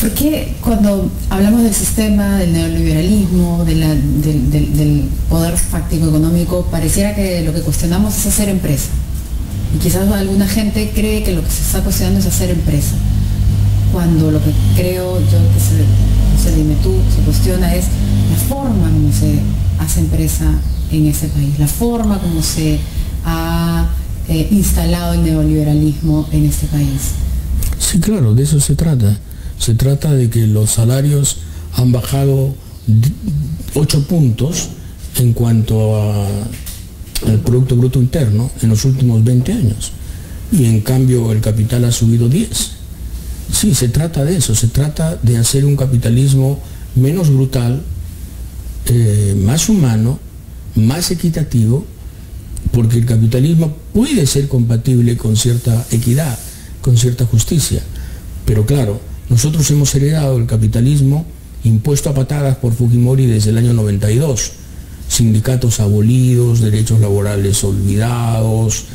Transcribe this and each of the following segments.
¿Por qué cuando hablamos del sistema, del neoliberalismo, del poder fáctico económico, pareciera que lo que cuestionamos es hacer empresa? Y quizás alguna gente cree que lo que se está cuestionando es hacer empresa, cuando lo que creo yo que no sé, dime tú, se cuestiona es la forma como se hace empresa en ese país, la forma como se ha instalado el neoliberalismo en este país. Sí, claro, de eso se trata. Se trata de que los salarios han bajado 8 puntos en cuanto al Producto Bruto Interno en los últimos 20 años. Y en cambio el capital ha subido 10. Sí, se trata de eso, se trata de hacer un capitalismo menos brutal, más humano, más equitativo, porque el capitalismo puede ser compatible con cierta equidad, con cierta justicia. Pero claro, nosotros hemos heredado el capitalismo impuesto a patadas por Fujimori desde el año 92. Sindicatos abolidos, derechos laborales olvidados,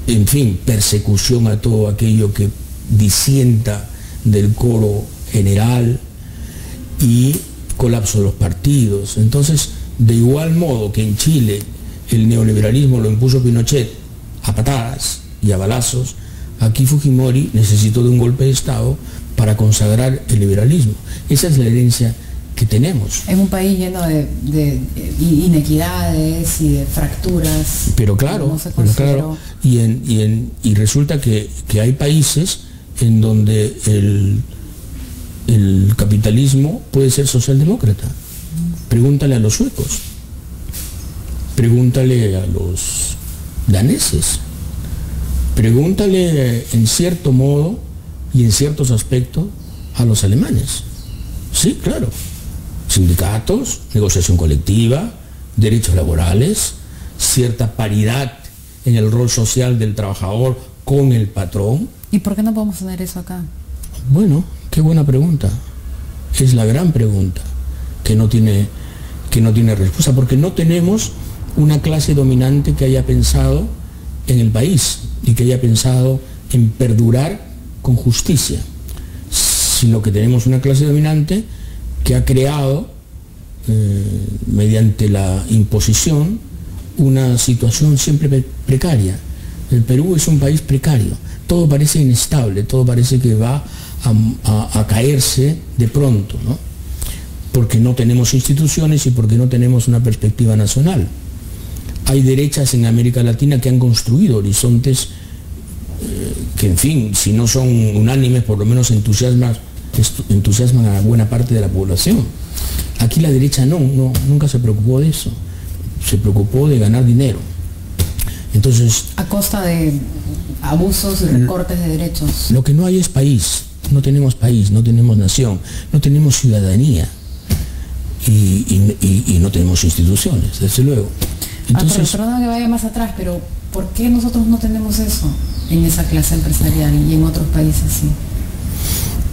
en fin, persecución a todo aquello que disienta del coro general y colapso de los partidos. Entonces, de igual modo que en Chile el neoliberalismo lo impuso Pinochet a patadas y a balazos, aquí Fujimori necesitó de un golpe de Estado para consagrar el liberalismo. Esa es la herencia que tenemos. Es un país lleno de inequidades y de fracturas. Pero claro, y resulta que hay países en donde el capitalismo puede ser socialdemócrata. Pregúntale a los suecos, pregúntale a los daneses, pregúntale en cierto modo y en ciertos aspectos a los alemanes. Sí, claro. Sindicatos, negociación colectiva, derechos laborales, cierta paridad en el rol social del trabajador con el patrón. ¿Y por qué no podemos tener eso acá? Bueno, qué buena pregunta. Es la gran pregunta que no tiene respuesta, porque no tenemos una clase dominante que haya pensado en el país y que haya pensado en perdurar con justicia, sino que tenemos una clase dominante que ha creado, mediante la imposición, una situación siempre precaria. El Perú es un país precario, todo parece inestable, todo parece que va a caerse de pronto, ¿no? Porque no tenemos instituciones y porque no tenemos una perspectiva nacional. Hay derechas en América Latina que han construido horizontes que, en fin, si no son unánimes, por lo menos entusiasman a buena parte de la población. Aquí la derecha nunca se preocupó de eso, se preocupó de ganar dinero. Entonces, a costa de abusos y recortes de derechos. Lo que no hay es país, no tenemos nación, no tenemos ciudadanía y no tenemos instituciones, desde luego. Entonces, perdona que vaya más atrás, pero ¿por qué nosotros no tenemos eso en esa clase empresarial y en otros países sí?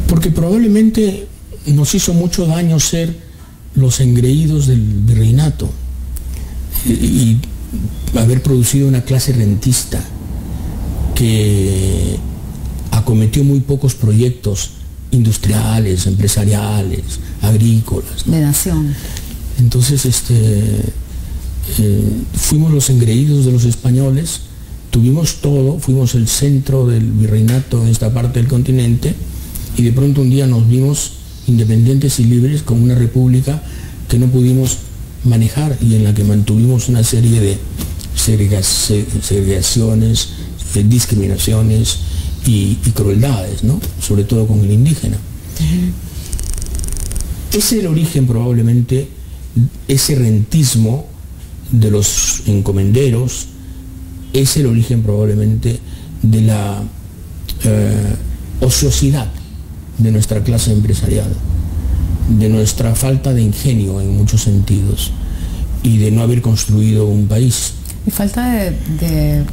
Porque probablemente nos hizo mucho daño ser los engreídos del virreinato y haber producido una clase rentista que acometió muy pocos proyectos industriales, empresariales, agrícolas, ¿no? De nación. Entonces, fuimos los engreídos de los españoles, tuvimos todo, fuimos el centro del virreinato en esta parte del continente, y de pronto un día nos vimos independientes y libres con una república que no pudimos manejar y en la que mantuvimos una serie de segregaciones, discriminaciones y crueldades, ¿no? Sobre todo con el indígena. Ese es el origen probablemente, ese rentismo de los encomenderos, es el origen probablemente de la ociosidad de nuestra clase empresarial, de nuestra falta de ingenio en muchos sentidos y de no haber construido un país. Y falta de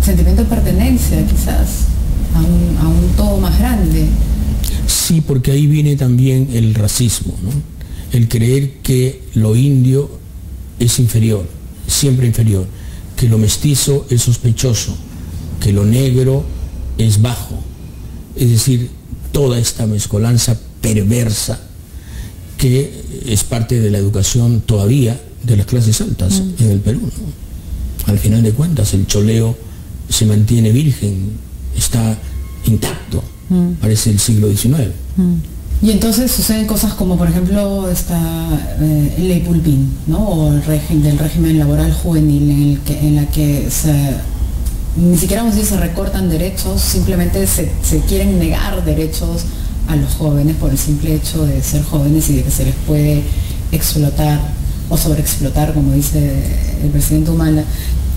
sentimiento de pertenencia quizás a un todo más grande. Sí, porque ahí viene también el racismo, ¿no? El creer que lo indio es inferior, siempre inferior, que lo mestizo es sospechoso, que lo negro es bajo. Es decir, toda esta mezcolanza perversa que es parte de la educación todavía de las clases altas en el Perú, ¿no? Al final de cuentas, el choleo se mantiene virgen, está intacto, parece el siglo XIX. Y entonces suceden cosas como, por ejemplo, esta ley Pulpín, ¿no? O el del régimen laboral juvenil, en la que ni siquiera vamos a decir se recortan derechos, simplemente se quieren negar derechos a los jóvenes por el simple hecho de ser jóvenes y de que se les puede explotar o sobreexplotar, como dice el presidente Humala.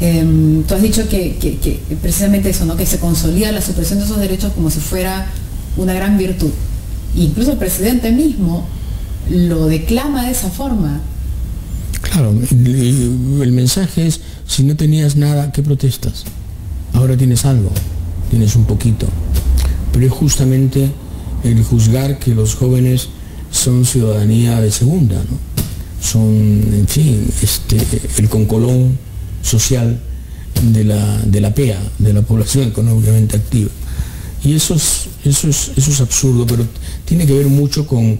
Tú has dicho que precisamente eso, ¿no? Que se consolida la supresión de esos derechos como si fuera una gran virtud. Incluso el presidente mismo lo declama de esa forma. Claro, el mensaje es, si no tenías nada, ¿qué protestas? Ahora tienes algo, tienes un poquito. Pero es justamente el juzgar que los jóvenes son ciudadanía de segunda, ¿no? Son, en fin, el concolón social de la PEA, de la población económicamente activa. Y eso es absurdo, pero tiene que ver mucho con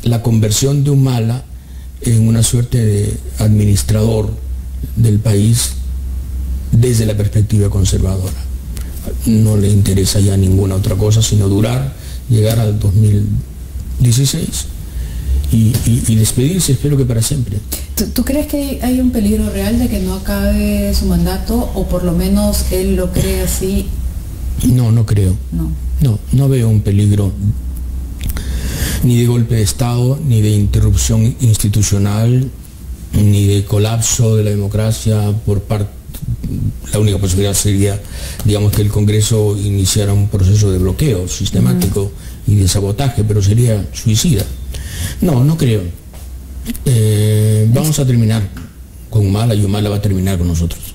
la conversión de Humala en una suerte de administrador del país desde la perspectiva conservadora. No le interesa ya ninguna otra cosa sino llegar al 2016 y despedirse, espero que para siempre. ¿Tú crees que hay un peligro real de que no acabe su mandato, o por lo menos él lo cree así? No creo. No veo un peligro ni de golpe de Estado, ni de interrupción institucional, ni de colapso de la democracia por parte. La única posibilidad sería, digamos, que el Congreso iniciara un proceso de bloqueo sistemático y de sabotaje, pero sería suicida. No creo. Vamos a terminar con Humala y Humala va a terminar con nosotros.